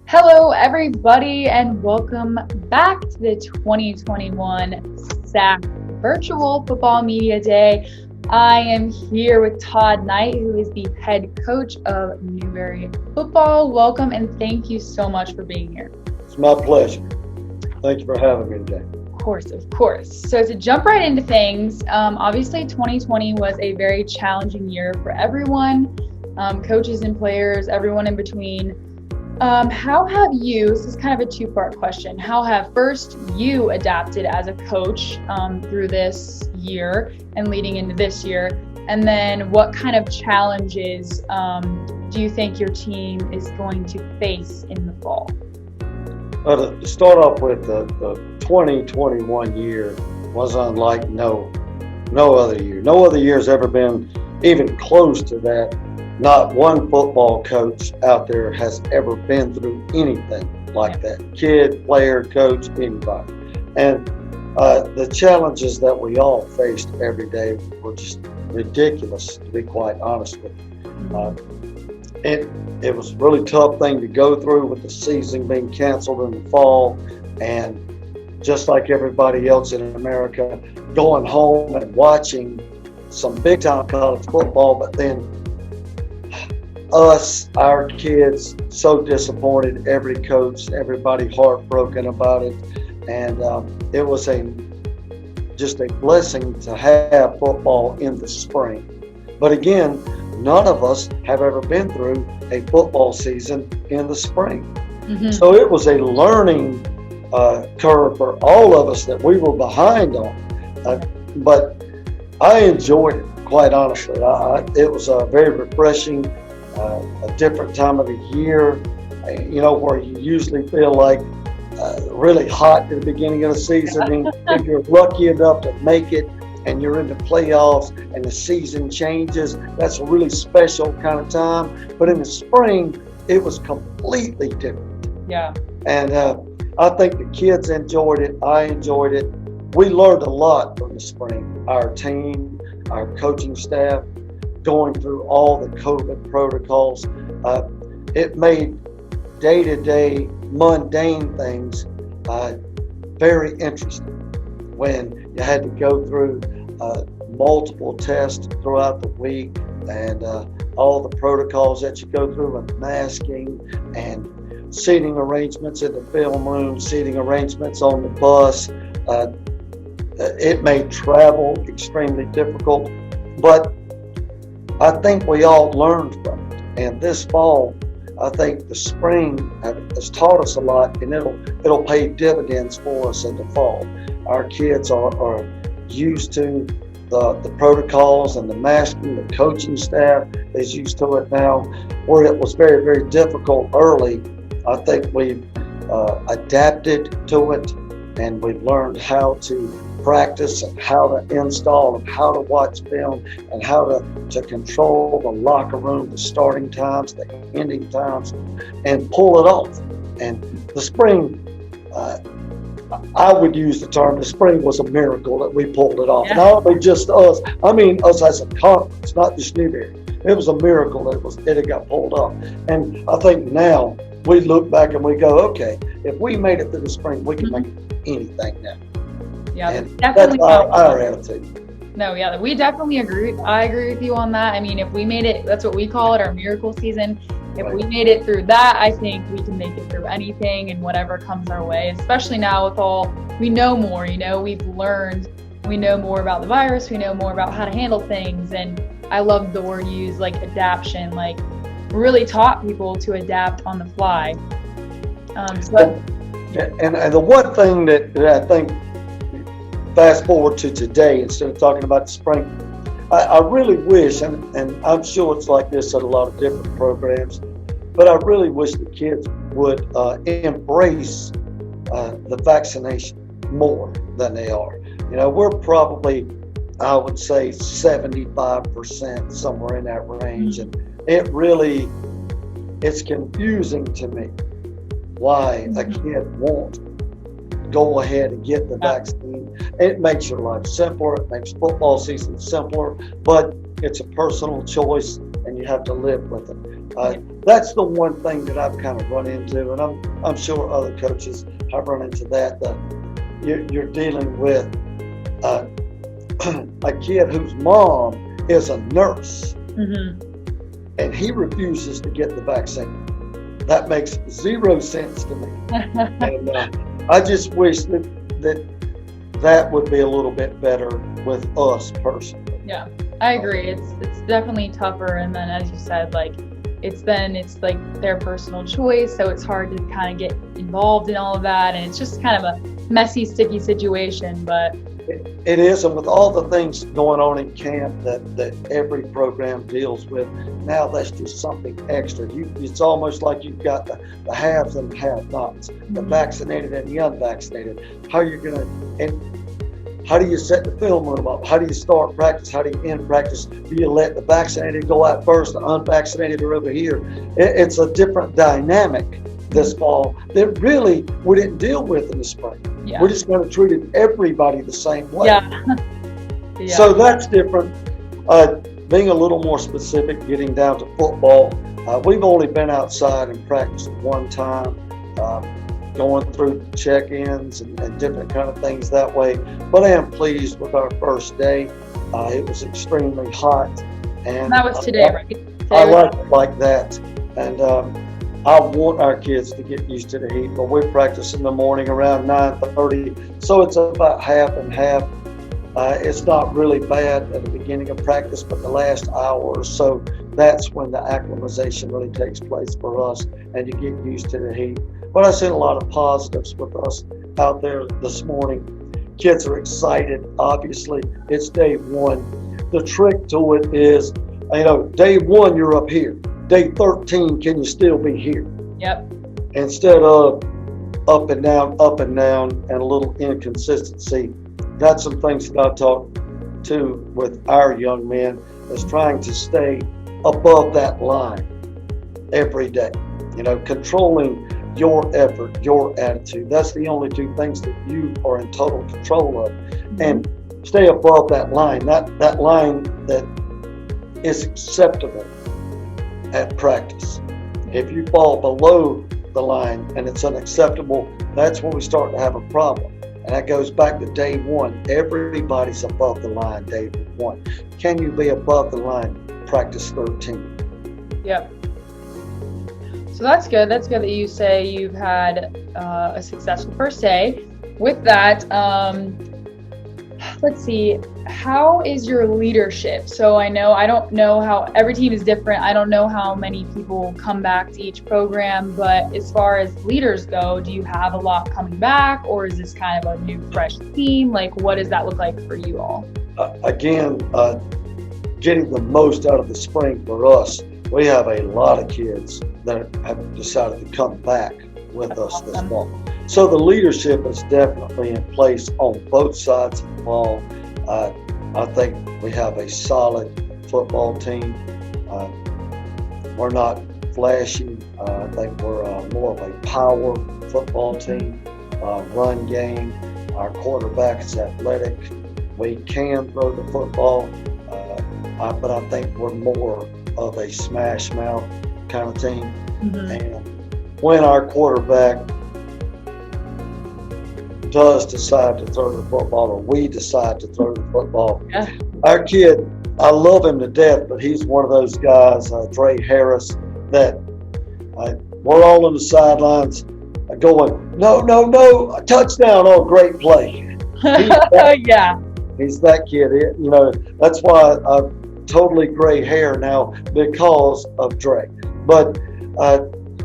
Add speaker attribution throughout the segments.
Speaker 1: Hello, everybody, and welcome back to the 2021 SAC Virtual Football Media Day. I am here with Todd Knight, who is the head coach of Newberry Football. Welcome, and thank you so much for being here.
Speaker 2: It's my pleasure. Thank you for having me today.
Speaker 1: Of course. So to jump right into things, obviously 2020 was a very challenging year for everyone, coaches and players, everyone in between. How have you, this is kind of a two-part question, how have first you adapted as a coach through this year and leading into this year? And then what kind of challenges do you think your team is going to face in the fall?
Speaker 2: To start off with, the 2021 year was unlike no other year. No other year has ever been even close to that. Not one football coach out there has ever been through anything like that. Kid, player, coach, anybody. And the challenges that we all faced every day were just ridiculous, to be quite honest with you. It was a really tough thing to go through with the season being canceled in the fall, and just like everybody else in America, going home and watching some big-time college football, but then our kids, so disappointed, every coach, everybody heartbroken about it. And it was just a blessing to have football in the spring. But again, none of us have ever been through a football season in the spring. Mm-hmm. So it was a learning curve for all of us that we were behind on. But I enjoyed it, quite honestly. It was very refreshing. A different time of the year, where you usually feel like really hot at the beginning of the season. And if you're lucky enough to make it and you're in the playoffs and the season changes, that's a really special kind of time. But in the spring, it was completely different.
Speaker 1: Yeah.
Speaker 2: And I think the kids enjoyed it. I enjoyed it. We learned a lot from the spring. Our team, our coaching staff, going through all the COVID protocols. It made day-to-day mundane things very interesting when you had to go through multiple tests throughout the week and all the protocols that you go through with masking and seating arrangements in the film room, seating arrangements on the bus. It made travel extremely difficult, but I think we all learned from it. And this fall, I think the spring has taught us a lot, and it'll pay dividends for us in the fall. Our kids are used to the protocols and the masking. The coaching staff is used to it now. Where it was very, very difficult early, I think we've adapted to it, and we've learned how to practice and how to install and how to watch film and how to control the locker room, the starting times, the ending times, and pull it off. And the spring, I would use the term, the spring was a miracle that we pulled it off. Yeah. Not only just us, I mean us as a conference, not just Newberry. It was a miracle that it got pulled off. And I think now we look back and we go, okay, if we made it through the spring, we can make anything now.
Speaker 1: Yeah,
Speaker 2: and
Speaker 1: definitely.
Speaker 2: That's our attitude.
Speaker 1: No, yeah, we definitely agree. I agree with you on that. I mean, if we made it, that's what we call it, our miracle season. If we made it through that, I think we can make it through anything and whatever comes our way, especially now with all, we know more, we've learned, we know more about the virus, we know more about how to handle things. And I love the word used, like adaption, like really taught people to adapt on the fly.
Speaker 2: And the one thing that I think, fast forward to today, instead of talking about the spring, I really wish, and I'm sure it's like this at a lot of different programs, but I really wish the kids would embrace the vaccination more than they are. We're probably, I would say, 75%, somewhere in that range, and it's confusing to me why a kid won't go ahead and get the vaccine. It makes your life simpler. It makes football season simpler, but it's a personal choice, and and you have to live with it. That's the one thing that I've kind of run into, and I'm sure other coaches have run into that. You're dealing with a kid whose mom is a nurse, and he refuses to get the vaccine. That makes zero sense to me. And I just wish that would be a little bit better with us personally.
Speaker 1: Yeah, I agree. It's definitely tougher, and then as you said, like it's like their personal choice, so it's hard to kind of get involved in all of that, and it's just kind of a messy, sticky situation. But
Speaker 2: it is, and with all the things going on in camp that every program deals with, now that's just something extra. It's almost like you've got the haves and the have-nots, the vaccinated and the unvaccinated. How do you set the film room up? How do you start practice? How do you end practice? Do you let the vaccinated go out first, the unvaccinated are over here? It's a different dynamic this fall that really we didn't deal with in the spring.
Speaker 1: Yeah.
Speaker 2: We're just going to treat everybody the same way.
Speaker 1: Yeah.
Speaker 2: So that's different. Being a little more specific, getting down to football, we've only been outside and practiced one time, going through check-ins and different kind of things that way. But I am pleased with our first day. It was extremely hot. And
Speaker 1: that was today, right? Today
Speaker 2: I like it like that. And I want our kids to get used to the heat, but we practice in the morning around 9:30, so it's about half and half. It's not really bad at the beginning of practice, but the last hour or so, that's when the acclimatization really takes place for us, and you get used to the heat. But I've seen a lot of positives with us out there this morning. Kids are excited, obviously. It's day one. The trick to it is, day one, you're up here. Day 13, can you still be here?
Speaker 1: Yep.
Speaker 2: Instead of up and down, and a little inconsistency. That's some things that I talk to with our young men, is trying to stay above that line every day. Controlling your effort, your attitude. That's the only two things that you are in total control of. And stay above that line, that line that is acceptable at practice. If you fall below the line and it's unacceptable, that's when we start to have a problem. And that goes back to day one. Everybody's above the line day one. Can you be above the line practice 13?
Speaker 1: Yep. So that's good. That's good that you say you've had a successful first day. With that, let's see, how is your leadership? So I don't know how, every team is different. I don't know how many people come back to each program, but as far as leaders go, do you have a lot coming back, or is this kind of a new, fresh team? Like, what does that look like for you all?
Speaker 2: Getting the most out of the spring for us, we have a lot of kids that have decided to come back with us this fall. So the leadership is definitely in place on both sides of the ball. I think we have a solid football team. We're not flashy. I think we're more of a power football team. Run game. Our quarterback is athletic. We can throw the football, but I think we're more of a smash mouth kind of team. And when our quarterback does decide to throw the football, or we decide to throw the football, our kid, I love him to death, but he's one of those guys, Dre Harris, that we're all on the sidelines going, no, a touchdown, oh, great play. He's that kid. That's why I've totally gray hair now because of Dre. But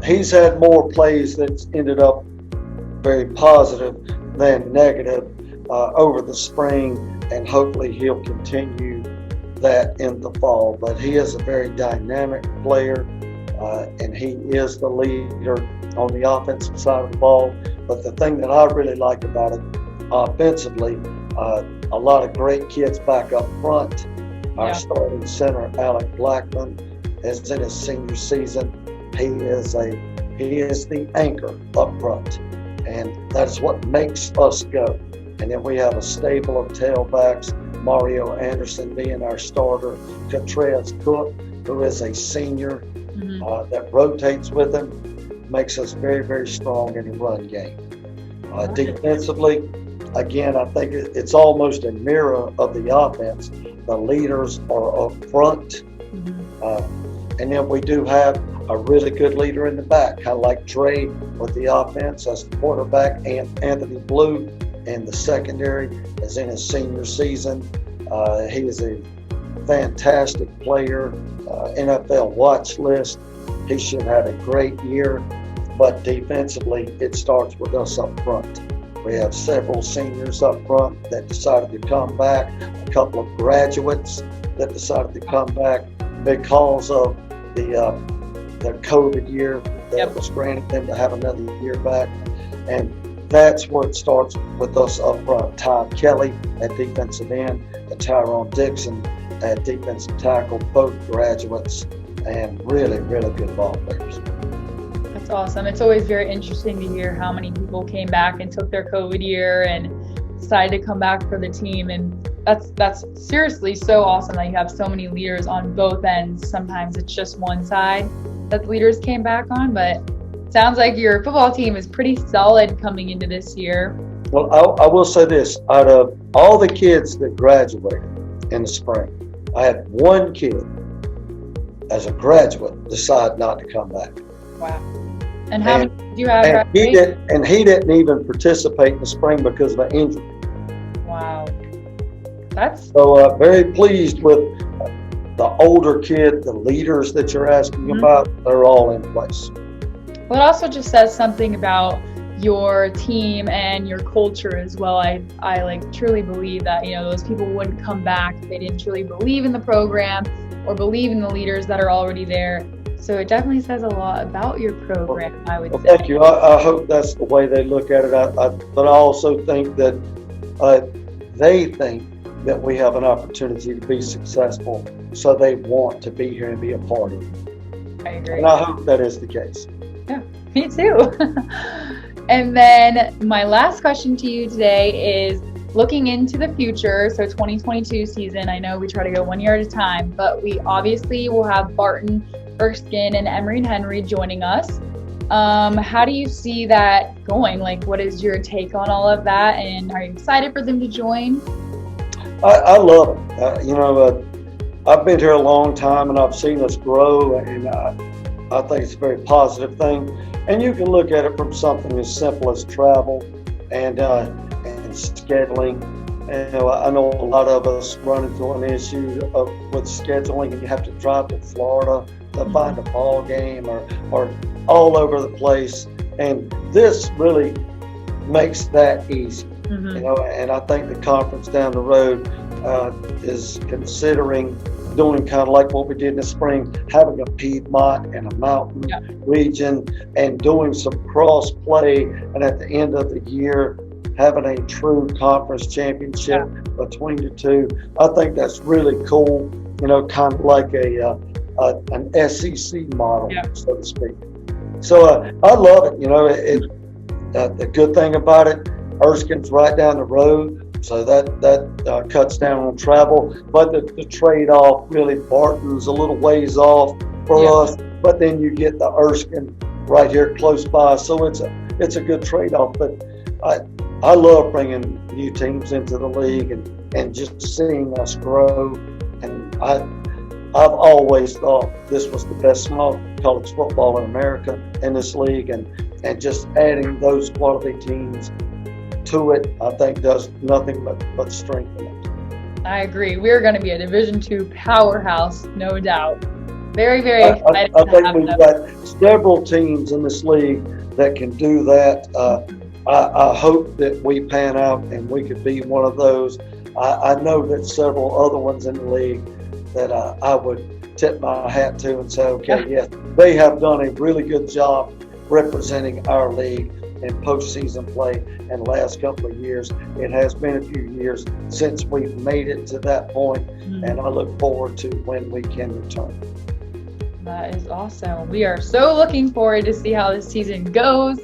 Speaker 2: he's had more plays that's ended up very positive than negative over the spring, and hopefully he'll continue that in the fall. But he is a very dynamic player, and he is the leader on the offensive side of the ball. But the thing that I really like about it offensively, a lot of great kids back up front. Our starting center, Alec Blackman, is in his senior season. He is the anchor up front, and that's what makes us go. And then we have a stable of tailbacks, Mario Anderson being our starter, Catrez Cook, who is a senior,
Speaker 1: Mm-hmm.
Speaker 2: that rotates with him, makes us very, very strong in the run game. Defensively, again, I think it's almost a mirror of the offense. The leaders are up front, and then we do have a really good leader in the back, kind of like Dre with the offense as the quarterback, and Anthony Blue in the secondary is in his senior season. He is a fantastic player, NFL watch list. He should have a great year, but defensively, it starts with us up front. We have several seniors up front that decided to come back, a couple of graduates that decided to come back because of the COVID year that was granted them to have another year back. And that's where it starts with us up front. Ty Kelly at defensive end and Tyrone Dixon at defensive tackle, both graduates and really, really good ball players.
Speaker 1: That's awesome. It's always very interesting to hear how many people came back and took their COVID year and decided to come back for the team. And that's seriously so awesome that you have so many leaders on both ends. Sometimes it's just one side that the leaders came back on, but it sounds like your football team is pretty solid coming into this year.
Speaker 2: Well, I will say this. Out of all the kids that graduated in the spring, I had one kid as a graduate decide not to come back.
Speaker 1: Wow. And how many do you have?
Speaker 2: And he didn't even participate in the spring because of an injury.
Speaker 1: Wow. That's
Speaker 2: so very pleased with the older kid, the leaders that you're asking about. They're all in place.
Speaker 1: Well, it also just says something about your team and your culture as well. I like truly believe that, those people wouldn't come back if they didn't truly believe in the program or believe in the leaders that are already there. So it definitely says a lot about your program, I would say.
Speaker 2: Thank you. I hope that's the way they look at it. But I also think that they think that we have an opportunity to be successful, so they want to be here and be a part of it.
Speaker 1: I agree.
Speaker 2: And I hope that is the case.
Speaker 1: Yeah, me too. And then my last question to you today is looking into the future. So 2022 season, I know we try to go 1 year at a time, but we obviously will have Barton, Erskine, and Emory and Henry joining us. How do you see that going? Like, what is your take on all of that? And are you excited for them to join?
Speaker 2: I love it. I've been here a long time and I've seen us grow, and I think it's a very positive thing. And you can look at it from something as simple as travel and scheduling. I know a lot of us run into an issue with scheduling, and you have to drive to Florida to find a ball game or all over the place. And this really makes that easy. And I think the conference down the road is considering doing kind of like what we did in the spring, having a Piedmont and a mountain region and doing some cross play, and at the end of the year having a true conference championship between the two. I think that's really cool, kind of like an SEC model, so to speak. So I love it. The good thing about it, Erskine's right down the road, so that cuts down on travel. But the trade-off, really, Barton's a little ways off for us, but then you get the Erskine right here close by, so it's a good trade-off. But I love bringing new teams into the league and just seeing us grow. And I've always thought this was the best small college football in America in this league, and just adding those quality teams to it, I think does nothing but strengthen it.
Speaker 1: I agree. We're going to be a Division II powerhouse, no doubt. Very, very excited.
Speaker 2: I think we've got several teams in this league that can do that. I hope that we pan out and we could be one of those. I know that several other ones in the league that I would tip my hat to and say, okay, yes, they have done a really good job representing our league in postseason play in the last couple of years. It has been a few years since we've made it to that point, and I look forward to when we can return.
Speaker 1: That is awesome. We are so looking forward to see how this season goes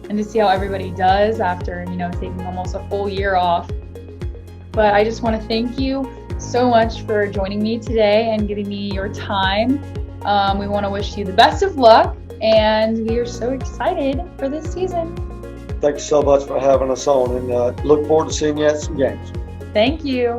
Speaker 1: and to see how everybody does after, taking almost a full year off. But I just want to thank you so much for joining me today and giving me your time. We want to wish you the best of luck, and we are so excited for this season.
Speaker 2: Thanks so much for having us on, and look forward to seeing you at some games.
Speaker 1: Thank you.